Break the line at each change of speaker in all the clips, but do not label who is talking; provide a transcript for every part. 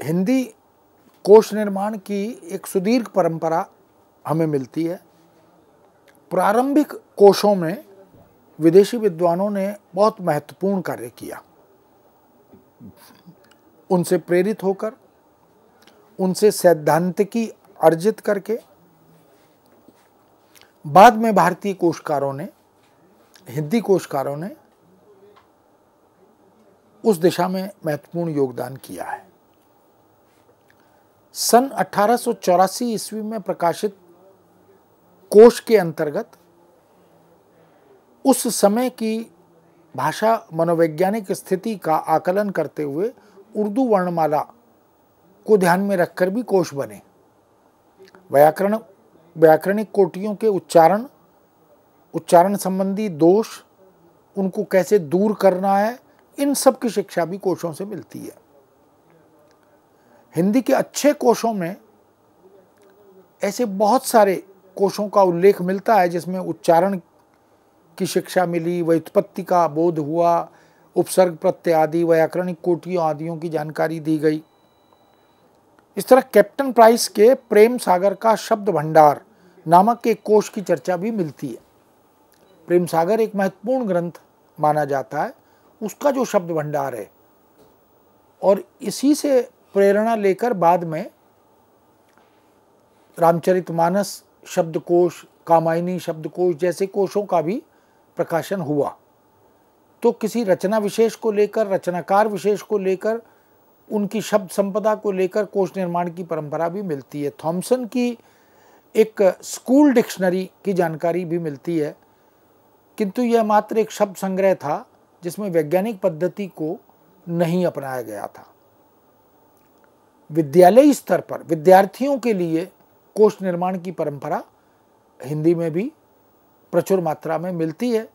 हिंदी कोश निर्माण की एक सुदीर्घ परंपरा हमें मिलती है। प्रारंभिक कोशों में विदेशी विद्वानों ने बहुत महत्वपूर्ण कार्य किया। उनसे प्रेरित होकर, उनसे सैद्धांतिकी अर्जित करके बाद में भारतीय कोशकारों ने, हिंदी कोशकारों ने उस दिशा में महत्वपूर्ण योगदान किया है। सन 1884 ईस्वी में प्रकाशित कोश के अंतर्गत उस समय की भाषा मनोवैज्ञानिक स्थिति का आकलन करते हुए उर्दू वर्णमाला को ध्यान में रखकर भी कोश बने। व्याकरणिक कोटियों के उच्चारण संबंधी दोष, उनको कैसे दूर करना है, इन सब की शिक्षा भी कोशों से मिलती है। हिंदी के अच्छे कोशों में ऐसे बहुत सारे कोशों का उल्लेख मिलता है जिसमें उच्चारण की शिक्षा मिली, व्युत्पत्ति का बोध हुआ, उपसर्ग प्रत्यय आदि, व्याकरणिक कोटियों आदियों की जानकारी दी गई। इस तरह कैप्टन प्राइस के प्रेम सागर का शब्द भंडार नामक एक कोश की चर्चा भी मिलती है। प्रेम सागर एक महत्वपूर्ण ग्रंथ माना जाता है, उसका जो शब्द भंडार है, और इसी से प्रेरणा लेकर बाद में रामचरितमानस शब्दकोश, कामायनी शब्दकोश जैसे कोशों का भी प्रकाशन हुआ। तो किसी रचना विशेष को लेकर, रचनाकार विशेष को लेकर, उनकी शब्द संपदा को लेकर कोश निर्माण की परंपरा भी मिलती है। थॉमसन की एक स्कूल डिक्शनरी की जानकारी भी मिलती है, किंतु यह मात्र एक शब्द संग्रह था जिसमें वैज्ञानिक पद्धति को नहीं अपनाया गया था। विद्यालयी स्तर पर विद्यार्थियों के लिए कोश निर्माण की परंपरा हिंदी में भी प्रचुर मात्रा में मिलती है,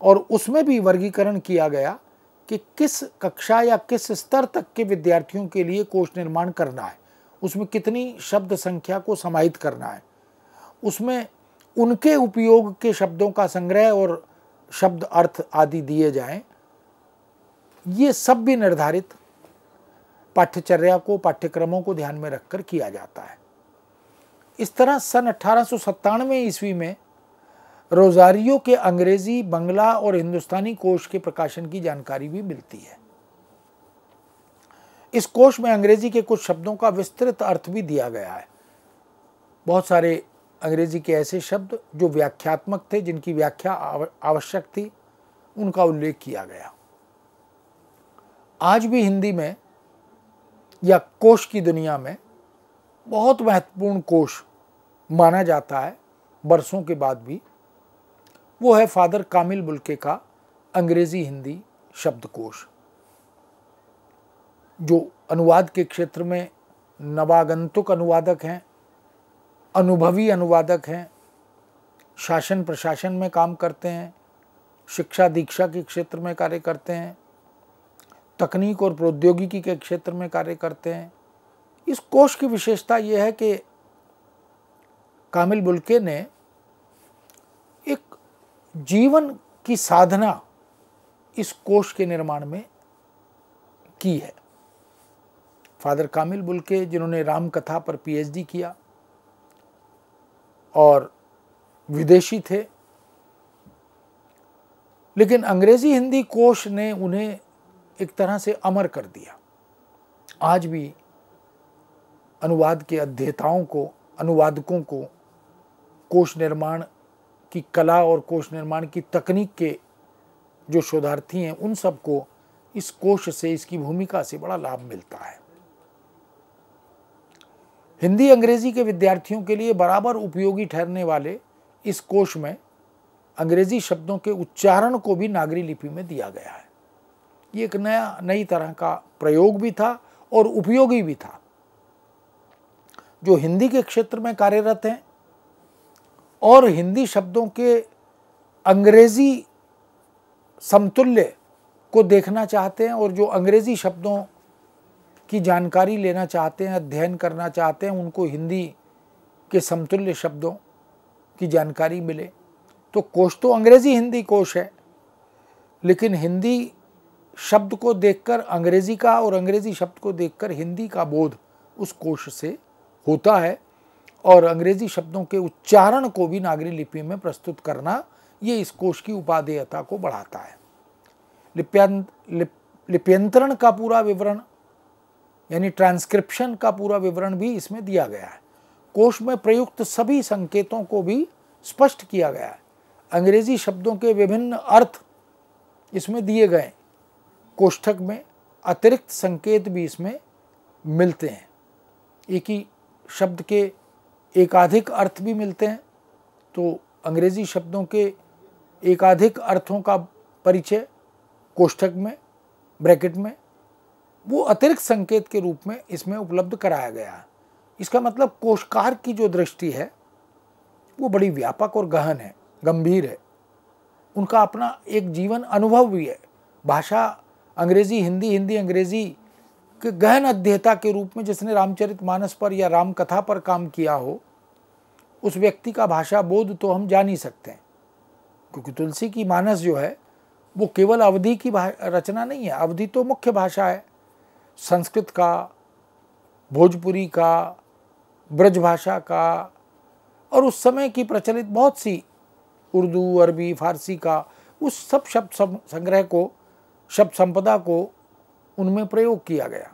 और उसमें भी वर्गीकरण किया गया कि किस कक्षा या किस स्तर तक के विद्यार्थियों के लिए कोश निर्माण करना है, उसमें कितनी शब्द संख्या को समाहित करना है, उसमें उनके उपयोग के शब्दों का संग्रह और शब्द अर्थ आदि दिए जाएं। ये सब भी निर्धारित पाठ्यचर्या को, पाठ्यक्रमों को ध्यान में रखकर किया जाता है। इस तरह सन 1897 ईस्वी में रोजारियो के अंग्रेजी, बंगला और हिंदुस्तानी कोश के प्रकाशन की जानकारी भी मिलती है। इस कोश में अंग्रेजी के कुछ शब्दों का विस्तृत अर्थ भी दिया गया है। बहुत सारे अंग्रेजी के ऐसे शब्द जो व्याख्यात्मक थे, जिनकी व्याख्या आवश्यक थी, उनका उल्लेख किया गया। आज भी हिंदी में या कोश की दुनिया में बहुत महत्वपूर्ण कोश माना जाता है बरसों के बाद भी, वो है फादर कामिल बुल्के का अंग्रेजी हिंदी शब्दकोश, जो अनुवाद के क्षेत्र में नवागंतुक अनुवादक हैं, अनुभवी अनुवादक हैं, शासन प्रशासन में काम करते हैं, शिक्षा दीक्षा के क्षेत्र में कार्य करते हैं, तकनीक और प्रौद्योगिकी के क्षेत्र में कार्य करते हैं। इस कोश की विशेषता यह है कि कामिल बुल्के ने एक जीवन की साधना इस कोश के निर्माण में की है। फादर कामिल बुल्के, जिन्होंने राम कथा पर पीएचडी किया और विदेशी थे, लेकिन अंग्रेजी हिंदी कोश ने उन्हें एक तरह से अमर कर दिया। आज भी अनुवाद के अध्येताओं को, अनुवादकों को, कोश निर्माण की कला और कोश निर्माण की तकनीक के जो शोधार्थी हैं, उन सबको इस कोश से, इसकी भूमिका से बड़ा लाभ मिलता है। हिंदी अंग्रेजी के विद्यार्थियों के लिए बराबर उपयोगी ठहरने वाले इस कोश में अंग्रेजी शब्दों के उच्चारण को भी नागरी लिपि में दिया गया है। ये एक नई तरह का प्रयोग भी था और उपयोगी भी था। जो हिंदी के क्षेत्र में कार्यरत हैं और हिंदी शब्दों के अंग्रेजी समतुल्य को देखना चाहते हैं, और जो अंग्रेजी शब्दों की जानकारी लेना चाहते हैं, अध्ययन करना चाहते हैं, उनको हिंदी के समतुल्य शब्दों की जानकारी मिले, तो कोश तो अंग्रेजी हिंदी कोश है, लेकिन हिंदी शब्द को देखकर अंग्रेजी का और अंग्रेजी शब्द को देखकर हिंदी का बोध उस कोश से होता है, और अंग्रेजी शब्दों के उच्चारण को भी नागरी लिपि में प्रस्तुत करना ये इस कोश की उपादेयता को बढ़ाता है। लिप्यंतरण का पूरा विवरण यानी ट्रांसक्रिप्शन का पूरा विवरण भी इसमें दिया गया है। कोश में प्रयुक्त सभी संकेतों को भी स्पष्ट किया गया है। अंग्रेजी शब्दों के विभिन्न अर्थ इसमें दिए गए। कोष्ठक में अतिरिक्त संकेत भी इसमें मिलते हैं। एक ही शब्द के एकाधिक अर्थ भी मिलते हैं, तो अंग्रेजी शब्दों के एकाधिक अर्थों का परिचय कोष्ठक में, ब्रैकेट में, वो अतिरिक्त संकेत के रूप में इसमें उपलब्ध कराया गया है। इसका मतलब कोशकार की जो दृष्टि है वो बड़ी व्यापक और गहन है, गंभीर है। उनका अपना एक जीवन अनुभव भी है। भाषा अंग्रेजी हिंदी, हिंदी अंग्रेजी के गहन अध्येता के रूप में जिसने रामचरितमानस पर या राम कथा पर काम किया हो, उस व्यक्ति का भाषा बोध तो हम जान ही सकते हैं, क्योंकि तुलसी की मानस जो है वो केवल अवधी की रचना नहीं है। अवधी तो मुख्य भाषा है, संस्कृत का, भोजपुरी का, ब्रज भाषा का, और उस समय की प्रचलित बहुत सी उर्दू, अरबी, फारसी का, उस सब शब्द संग्रह को, शब्द संपदा को उनमें प्रयोग किया गया।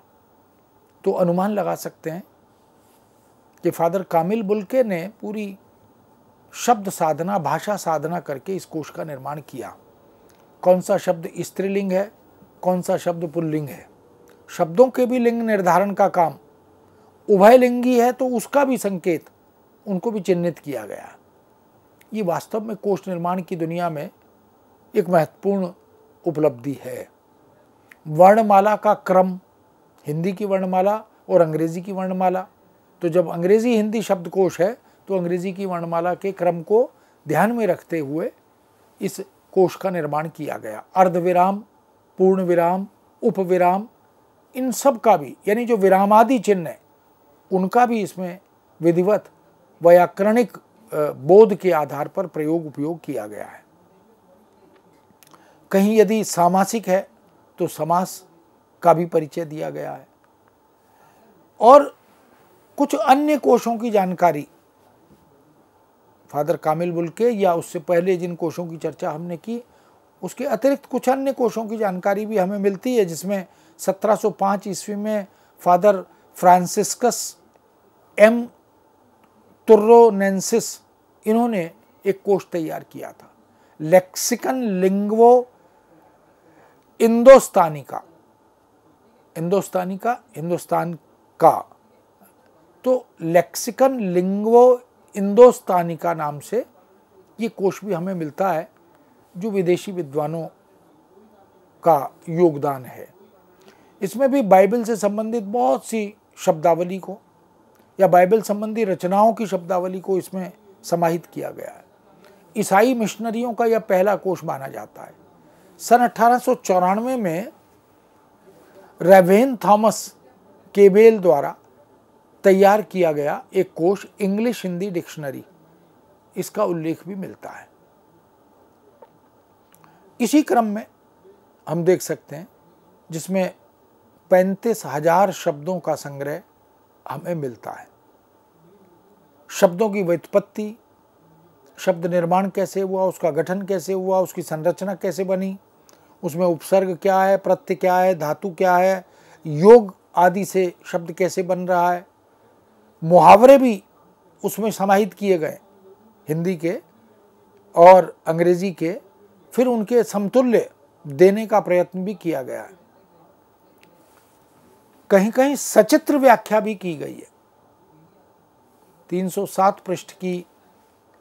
तो अनुमान लगा सकते हैं कि फादर कामिल बुल्के ने पूरी शब्द साधना, भाषा साधना करके इस कोश का निर्माण किया। कौन सा शब्द स्त्रीलिंग है, कौन सा शब्द पुल्लिंग है, शब्दों के भी लिंग निर्धारण का काम, उभयलिंगी है तो उसका भी संकेत, उनको भी चिन्हित किया गया। ये वास्तव में कोश निर्माण की दुनिया में एक महत्वपूर्ण उपलब्धि है। वर्णमाला का क्रम, हिंदी की वर्णमाला और अंग्रेजी की वर्णमाला, तो जब अंग्रेजी हिंदी शब्दकोश है तो अंग्रेजी की वर्णमाला के क्रम को ध्यान में रखते हुए इस कोश का निर्माण किया गया। अर्धविराम, पूर्ण विराम, उपविराम, इन सब का भी, यानी जो विरामादि चिन्ह है उनका भी इसमें विधिवत व्याकरणिक बोध के आधार पर प्रयोग उपयोग किया गया है। कहीं यदि सामासिक है तो समास का भी परिचय दिया गया है, और कुछ अन्य कोशों की जानकारी फादर कामिल बुल्के या उससे पहले जिन कोशों की चर्चा हमने की, उसके अतिरिक्त कुछ अन्य कोशों की जानकारी भी हमें मिलती है, जिसमें 1705 ईस्वी में फादर फ्रांसिस्कस एम तुर्रोनेंसिस, इन्होंने एक कोश तैयार किया था, लेक्सिकन लिंग्वो इंदोस्तानिका। इंदोस्तानिका हिंदुस्तान का, तो लेक्सिकन लिंग्वो इंदोस्तानिका नाम से ये कोश भी हमें मिलता है, जो विदेशी विद्वानों का योगदान है। इसमें भी बाइबल से संबंधित बहुत सी शब्दावली को या बाइबल संबंधी रचनाओं की शब्दावली को इसमें समाहित किया गया है। ईसाई मिशनरियों का यह पहला कोश माना जाता है। सन 1894 में रेवेन थॉमस केबेल द्वारा तैयार किया गया एक कोश, इंग्लिश हिंदी डिक्शनरी, इसका उल्लेख भी मिलता है। इसी क्रम में हम देख सकते हैं जिसमें 35,000 शब्दों का संग्रह हमें मिलता है। शब्दों की व्युत्पत्ति, शब्द निर्माण कैसे हुआ, उसका गठन कैसे हुआ, उसकी संरचना कैसे बनी, उसमें उपसर्ग क्या है, प्रत्यय क्या है, धातु क्या है, योग आदि से शब्द कैसे बन रहा है, मुहावरे भी उसमें समाहित किए गए, हिंदी के और अंग्रेजी के, फिर उनके समतुल्य देने का प्रयत्न भी किया गया है। कहीं कहीं सचित्र व्याख्या भी की गई है। 307 पृष्ठ की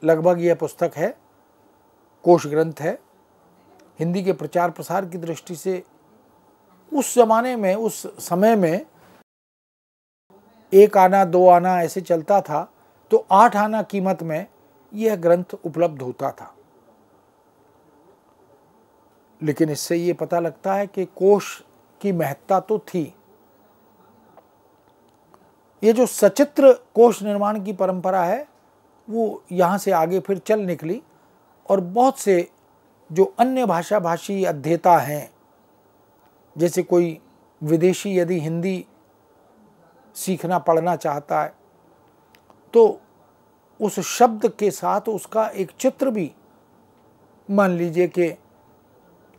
लगभग यह पुस्तक है, कोश ग्रंथ है। हिंदी के प्रचार प्रसार की दृष्टि से उस जमाने में, उस समय में 1 आना 2 आना ऐसे चलता था, तो 8 आना कीमत में यह ग्रंथ उपलब्ध होता था। लेकिन इससे ये पता लगता है कि कोश की महत्ता तो थी। ये जो सचित्र कोश निर्माण की परंपरा है वो यहाँ से आगे फिर चल निकली, और बहुत से जो अन्य भाषा भाषी अध्येता हैं जैसे कोई विदेशी यदि हिंदी सीखना पढ़ना चाहता है तो उस शब्द के साथ उसका एक चित्र भी, मान लीजिए कि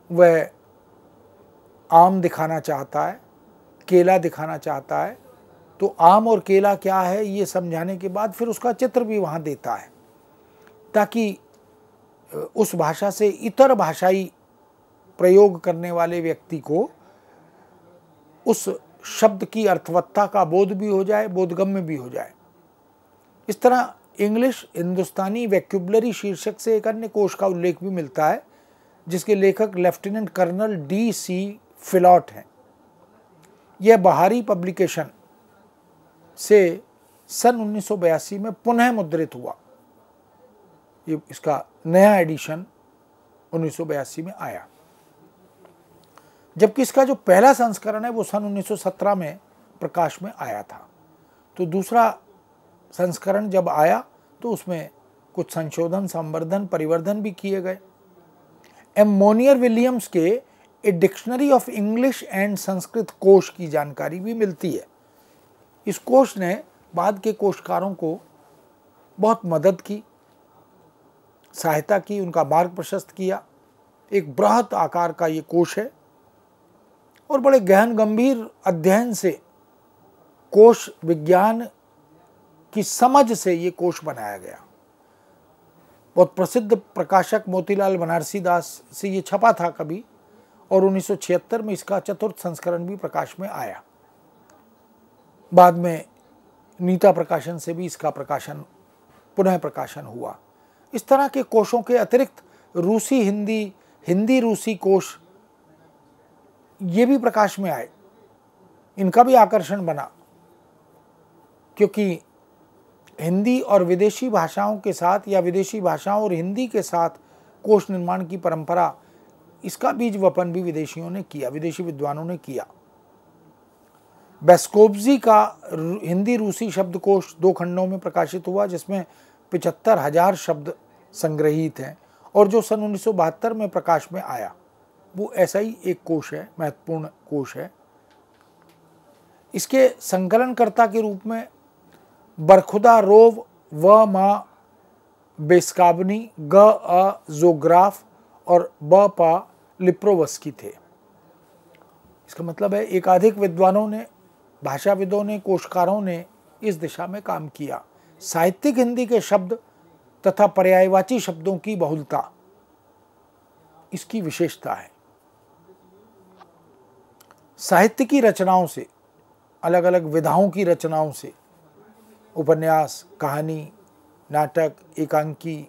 वह आम दिखाना चाहता है, केला दिखाना चाहता है, तो आम और केला क्या है ये समझाने के बाद फिर उसका चित्र भी वहाँ देता है, ताकि उस भाषा से इतर भाषाई प्रयोग करने वाले व्यक्ति को उस शब्द की अर्थवत्ता का बोध भी हो जाए, बोधगम्य भी हो जाए। इस तरह इंग्लिश हिंदुस्तानी वैक्यूबलरी शीर्षक से एक अन्य कोश का उल्लेख भी मिलता है, जिसके लेखक लेफ्टिनेंट कर्नल D.C. फिलॉट हैं। यह बाहरी पब्लिकेशन से सन 1982 में पुनः मुद्रित हुआ। ये इसका नया एडिशन 1982 में आया, जबकि इसका जो पहला संस्करण है वो सन 1917 में प्रकाश में आया था। तो दूसरा संस्करण जब आया तो उसमें कुछ संशोधन, संवर्धन, परिवर्धन भी किए गए। एम मोनियर विलियम्स के a dictionary of English and Sanskrit कोश की जानकारी भी मिलती है। इस कोश ने बाद के कोशकारों को बहुत मदद की, सहायता की, उनका मार्ग प्रशस्त किया। एक बृहत आकार का ये कोश है और बड़े गहन गंभीर अध्ययन से, कोश विज्ञान की समझ से ये कोश बनाया गया। बहुत प्रसिद्ध प्रकाशक मोतीलाल बनारसी दास से ये छपा था कभी, और 1976 में इसका चतुर्थ संस्करण भी प्रकाश में आया। बाद में नीता प्रकाशन से भी इसका प्रकाशन, पुनः प्रकाशन हुआ। इस तरह के कोशों के अतिरिक्त रूसी हिंदी, हिंदी रूसी कोश ये भी प्रकाश में आए। इनका भी आकर्षण बना, क्योंकि हिंदी और विदेशी भाषाओं के साथ या विदेशी भाषाओं और हिंदी के साथ कोश निर्माण की परंपरा, इसका बीज वपन भी विदेशियों ने किया, विदेशी विद्वानों ने किया। बेस्कोब्जी का हिंदी रूसी शब्दकोश 2 खंडों में प्रकाशित हुआ, जिसमें 75,000 शब्द संग्रहित हैं, और जो सन 1972 में प्रकाश में आया वो ऐसा ही एक कोश है, महत्वपूर्ण कोश है। इसके संकलनकर्ता के रूप में बरखुदा रोव व मा बेस्काबनी, ग अ जोग्राफ और ब पा लिप्रोवस्की थे। इसका मतलब है एकाधिक विद्वानों ने, भाषाविदों ने, कोशकारों ने इस दिशा में काम किया। साहित्यिक हिंदी के शब्द तथा पर्यायवाची शब्दों की बहुलता इसकी विशेषता है। साहित्य की रचनाओं से, अलग अलग विधाओं की रचनाओं से, उपन्यास, कहानी, नाटक, एकांकी,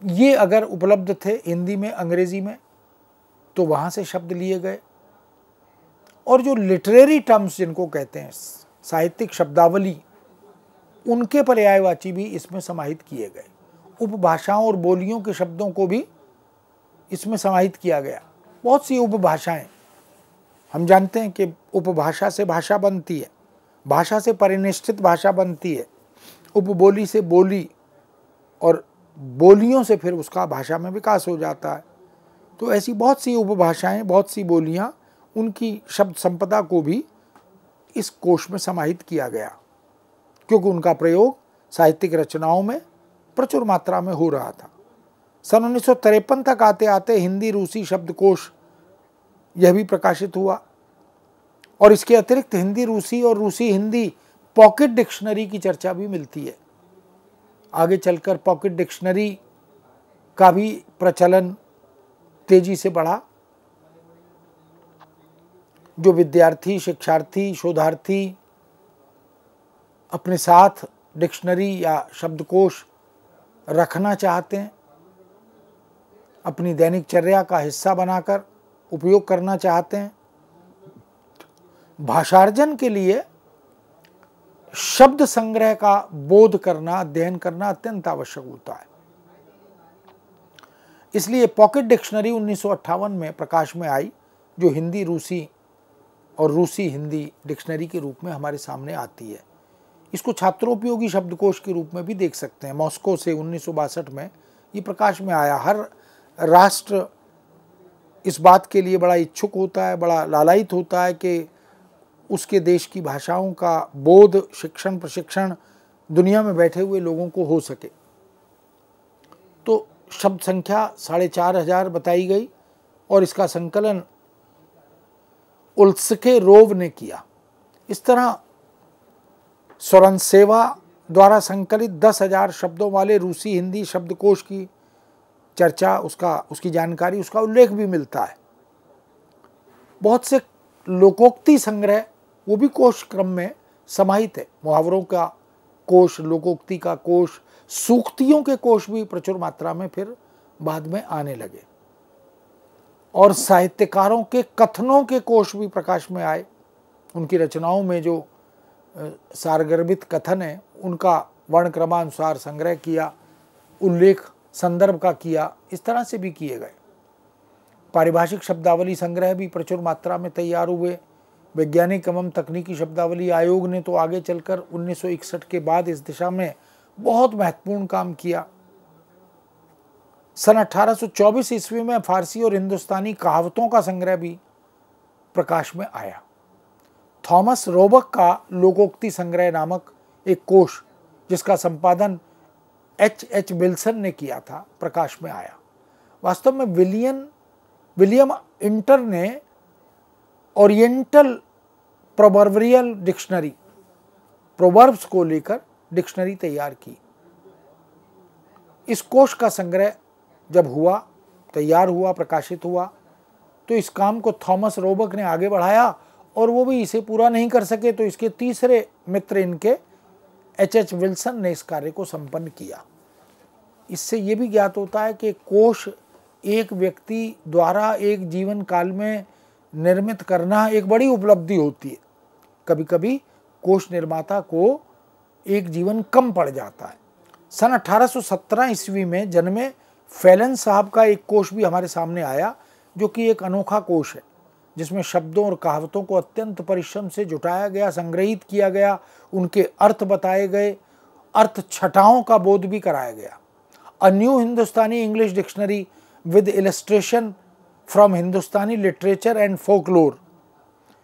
ये अगर उपलब्ध थे हिंदी में, अंग्रेजी में, तो वहाँ से शब्द लिए गए। और जो लिटरेरी टर्म्स जिनको कहते हैं, साहित्यिक शब्दावली, उनके पर्यायवाची भी इसमें समाहित किए गए। उपभाषाओं और बोलियों के शब्दों को भी इसमें समाहित किया गया। बहुत सी उपभाषाएं, हम जानते हैं कि उपभाषा से भाषा बनती है, भाषा से परिनिष्ठित भाषा बनती है, उपबोली से बोली, और बोलियों से फिर उसका भाषा में विकास हो जाता है। तो ऐसी बहुत सी उपभाषाएं, बहुत सी बोलियां, उनकी शब्द संपदा को भी इस कोश में समाहित किया गया, क्योंकि उनका प्रयोग साहित्यिक रचनाओं में प्रचुर मात्रा में हो रहा था। सन 1953 तक आते आते हिंदी रूसी शब्दकोश यह भी प्रकाशित हुआ, और इसके अतिरिक्त हिंदी रूसी और रूसी हिंदी पॉकेट डिक्शनरी की चर्चा भी मिलती है। आगे चलकर पॉकेट डिक्शनरी का भी प्रचलन तेजी से बढ़ा। जो विद्यार्थी, शिक्षार्थी, शोधार्थी अपने साथ डिक्शनरी या शब्दकोश रखना चाहते हैं, अपनी दैनिक चर्या का हिस्सा बनाकर उपयोग करना चाहते हैं, भाषार्जन के लिए शब्द संग्रह का बोध करना, अध्ययन करना अत्यंत आवश्यक होता है। इसलिए पॉकेट डिक्शनरी 1958 में प्रकाश में आई, जो हिंदी रूसी और रूसी हिंदी डिक्शनरी के रूप में हमारे सामने आती है। इसको छात्रोपयोगी शब्दकोश के रूप में भी देख सकते हैं। मॉस्को से 1962 में ये प्रकाश में आया। हर राष्ट्र इस बात के लिए बड़ा इच्छुक होता है, बड़ा लालायित होता है कि उसके देश की भाषाओं का बोध, शिक्षण, प्रशिक्षण दुनिया में बैठे हुए लोगों को हो सके। तो शब्द संख्या 4500 बताई गई और इसका संकलन उल्स्के रोव ने किया। इस तरह सोरनसेवा द्वारा संकलित 10,000 शब्दों वाले रूसी हिंदी शब्दकोश की चर्चा, उसकी जानकारी, उसका उल्लेख भी मिलता है। बहुत से लोकोक्ति संग्रह वो भी कोश क्रम में समाहित है। मुहावरों का कोश, लोकोक्ति का कोश, सूक्तियों के कोश भी प्रचुर मात्रा में फिर बाद में आने लगे और साहित्यकारों के कथनों के कोश भी प्रकाश में आए। उनकी रचनाओं में जो सारगर्भित कथन है उनका वर्णक्रमानुसार संग्रह किया, उल्लेख संदर्भ का किया, इस तरह से भी किए गए। पारिभाषिक शब्दावली संग्रह भी प्रचुर मात्रा में तैयार हुए। वैज्ञानिक एवं तकनीकी शब्दावली आयोग ने तो आगे चलकर 1961 के बाद इस दिशा में बहुत महत्वपूर्ण काम किया। सन 1824 ईस्वी में फारसी और हिंदुस्तानी कहावतों का संग्रह भी प्रकाश में आया। थॉमस रोबक का लोकोक्ति संग्रह नामक एक कोश, जिसका संपादन H.H. विल्सन ने किया था, प्रकाश में आया। वास्तव में विलियम इंटर ने ओरिएंटल प्रोवर्बियल डिक्शनरी, प्रोवर्ब्स को लेकर डिक्शनरी तैयार की। इस कोश का संग्रह जब हुआ, तैयार हुआ, प्रकाशित हुआ, तो इस काम को थॉमस रोबक ने आगे बढ़ाया और वो भी इसे पूरा नहीं कर सके, तो इसके तीसरे मित्र इनके H.H. विल्सन ने इस कार्य को संपन्न किया। इससे ये भी ज्ञात होता है कि कोश एक व्यक्ति द्वारा एक जीवन काल में निर्मित करना एक बड़ी उपलब्धि होती है। कभी कभी कोश निर्माता को एक जीवन कम पड़ जाता है। सन 1817 ईस्वी में जन्मे फैलन साहब का एक कोश भी हमारे सामने आया, जो कि एक अनोखा कोश है, जिसमें शब्दों और कहावतों को अत्यंत परिश्रम से जुटाया गया, संग्रहित किया गया, उनके अर्थ बताए गए, अर्थ छटाओं का बोध भी कराया गया। A new Hindustani English dictionary with illustration from Hindustani literature and folklore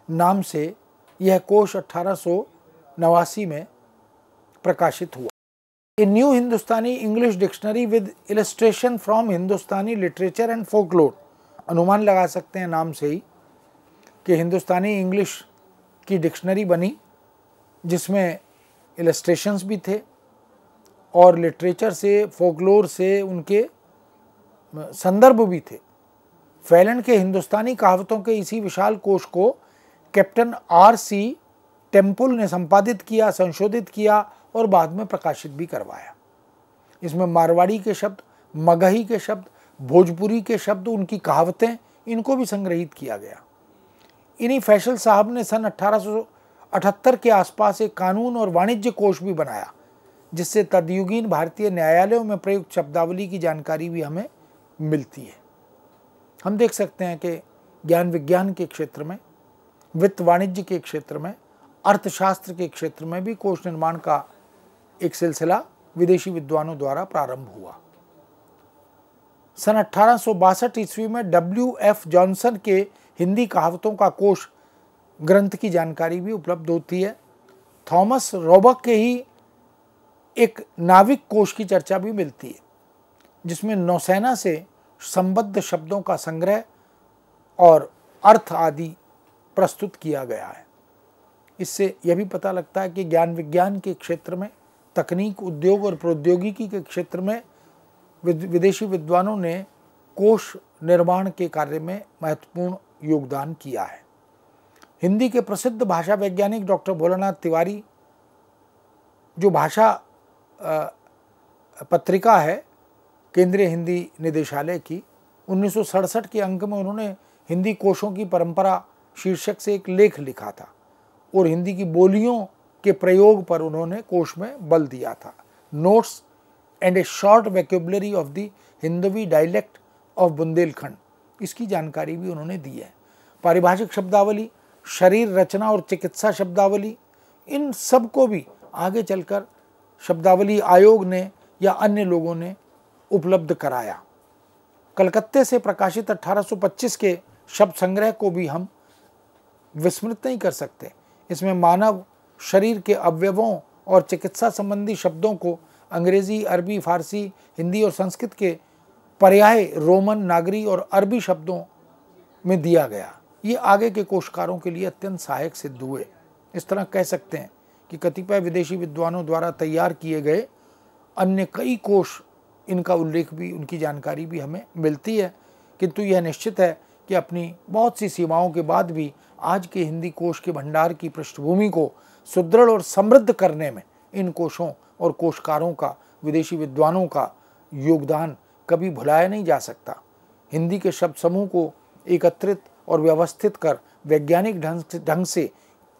नाम से यह कोश 1889 में प्रकाशित हुआ। A new Hindustani English dictionary with illustration from Hindustani literature and folklore, अनुमान लगा सकते हैं नाम से ही कि हिंदुस्तानी इंग्लिश की डिक्शनरी बनी, जिसमें इलस्ट्रेशंस भी थे और लिटरेचर से, फोकलोर से उनके संदर्भ भी थे। फैलन के हिंदुस्तानी कहावतों के इसी विशाल कोश को कैप्टन R.C. टेम्पल ने संपादित किया, संशोधित किया और बाद में प्रकाशित भी करवाया। इसमें मारवाड़ी के शब्द, मगही के शब्द, भोजपुरी के शब्द, उनकी कहावतें, इनको भी संग्रहित किया गया। इन्हीं फैसल साहब ने सन 1878 के आसपास एक कानून और वाणिज्य कोश भी बनाया, जिससे तदयुगीन भारतीय न्यायालयों में प्रयुक्त शब्दावली की जानकारी भी हमें मिलती है। हम देख सकते हैं कि ज्ञान विज्ञान के क्षेत्र में, वित्त वाणिज्य के क्षेत्र में, अर्थशास्त्र के क्षेत्र में भी कोश निर्माण का एक सिलसिला विदेशी विद्वानों द्वारा प्रारंभ हुआ। सन 1862 ईस्वी में W.F. जॉनसन के हिंदी कहावतों का कोश ग्रंथ की जानकारी भी उपलब्ध होती है। थॉमस रोबक के ही एक नाविक कोश की चर्चा भी मिलती है, जिसमें नौसेना से संबद्ध शब्दों का संग्रह और अर्थ आदि प्रस्तुत किया गया है। इससे यह भी पता लगता है कि ज्ञान विज्ञान के क्षेत्र में, तकनीक, उद्योग और प्रौद्योगिकी के क्षेत्र में विदेशी विद्वानों ने कोश निर्माण के कार्य में महत्वपूर्ण योगदान किया है। हिंदी के प्रसिद्ध भाषा वैज्ञानिक डॉक्टर भोलानाथ तिवारी, जो भाषा पत्रिका है केंद्रीय हिंदी निदेशालय की, 1967 के अंक में उन्होंने हिंदी कोशों की परंपरा शीर्षक से एक लेख लिखा था और हिंदी की बोलियों के प्रयोग पर उन्होंने कोश में बल दिया था। Notes and a short vocabulary of the Hindavi dialect of Bundelkhand, इसकी जानकारी भी उन्होंने दी है। पारिभाषिक शब्दावली, शरीर रचना और चिकित्सा शब्दावली, इन सब को भी आगे चलकर शब्दावली आयोग ने या अन्य लोगों ने उपलब्ध कराया। कलकत्ते से प्रकाशित 1825 के शब्द संग्रह को भी हम विस्मृत नहीं कर सकते। इसमें मानव शरीर के अवयवों और चिकित्सा संबंधी शब्दों को अंग्रेजी, अरबी, फारसी, हिंदी और संस्कृत के पर्याय रोमन, नागरी और अरबी शब्दों में दिया गया। ये आगे के कोशकारों के लिए अत्यंत सहायक सिद्ध हुए। इस तरह कह सकते हैं कि कतिपय विदेशी विद्वानों द्वारा तैयार किए गए अन्य कई कोश, इनका उल्लेख भी, उनकी जानकारी भी हमें मिलती है, किंतु यह निश्चित है कि अपनी बहुत सी सीमाओं के बाद भी आज के हिंदी कोश के भंडार की पृष्ठभूमि को सुदृढ़ और समृद्ध करने में इन कोशों और कोशकारों का, विदेशी विद्वानों का योगदान कभी भुलाया नहीं जा सकता। हिंदी के शब्द समूह को एकत्रित और व्यवस्थित कर वैज्ञानिक ढंग से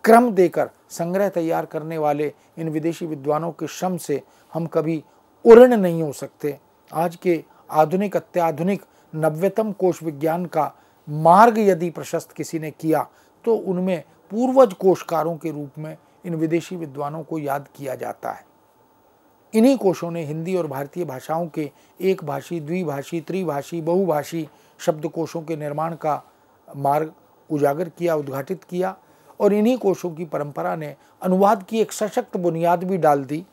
क्रम देकर संग्रह तैयार करने वाले इन विदेशी विद्वानों के श्रम से हम कभी उऋण नहीं हो सकते। आज के आधुनिक, अत्याधुनिक, नव्यतम कोश विज्ञान का मार्ग यदि प्रशस्त किसी ने किया तो उनमें पूर्वज कोशकारों के रूप में इन विदेशी विद्वानों को याद किया जाता है। इन्हीं कोशों ने हिंदी और भारतीय भाषाओं के एक भाषी, द्विभाषी, त्रिभाषी, बहुभाषी शब्दकोशों के निर्माण का मार्ग उजागर किया, उद्घाटित किया, और इन्हीं कोशों की परंपरा ने अनुवाद की एक सशक्त बुनियाद भी डाल दी।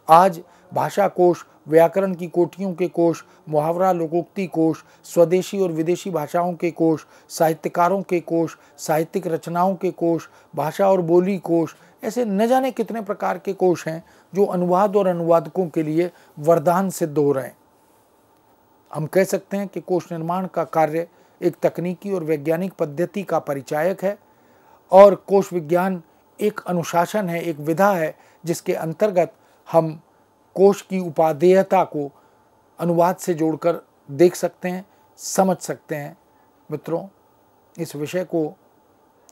आज भाषा कोश, व्याकरण की कोटियों के कोश, मुहावरा लोकोक्ति कोश, स्वदेशी और विदेशी भाषाओं के कोश, साहित्यकारों के कोश, साहित्यिक रचनाओं के कोश, भाषा और बोली कोश, ऐसे न जाने कितने प्रकार के कोश हैं जो अनुवाद और अनुवादकों के लिए वरदान सिद्ध हो रहे हैं। हम कह सकते हैं कि कोश निर्माण का कार्य एक तकनीकी और वैज्ञानिक पद्धति का परिचायक है, और कोश विज्ञान एक अनुशासन है, एक विधा है, जिसके अंतर्गत हम कोश की उपादेयता को अनुवाद से जोड़कर देख सकते हैं, समझ सकते हैं। मित्रों, इस विषय को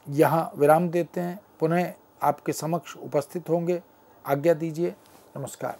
यहाँ विराम देते हैं, पुनः आपके समक्ष उपस्थित होंगे। आज्ञा दीजिए। नमस्कार।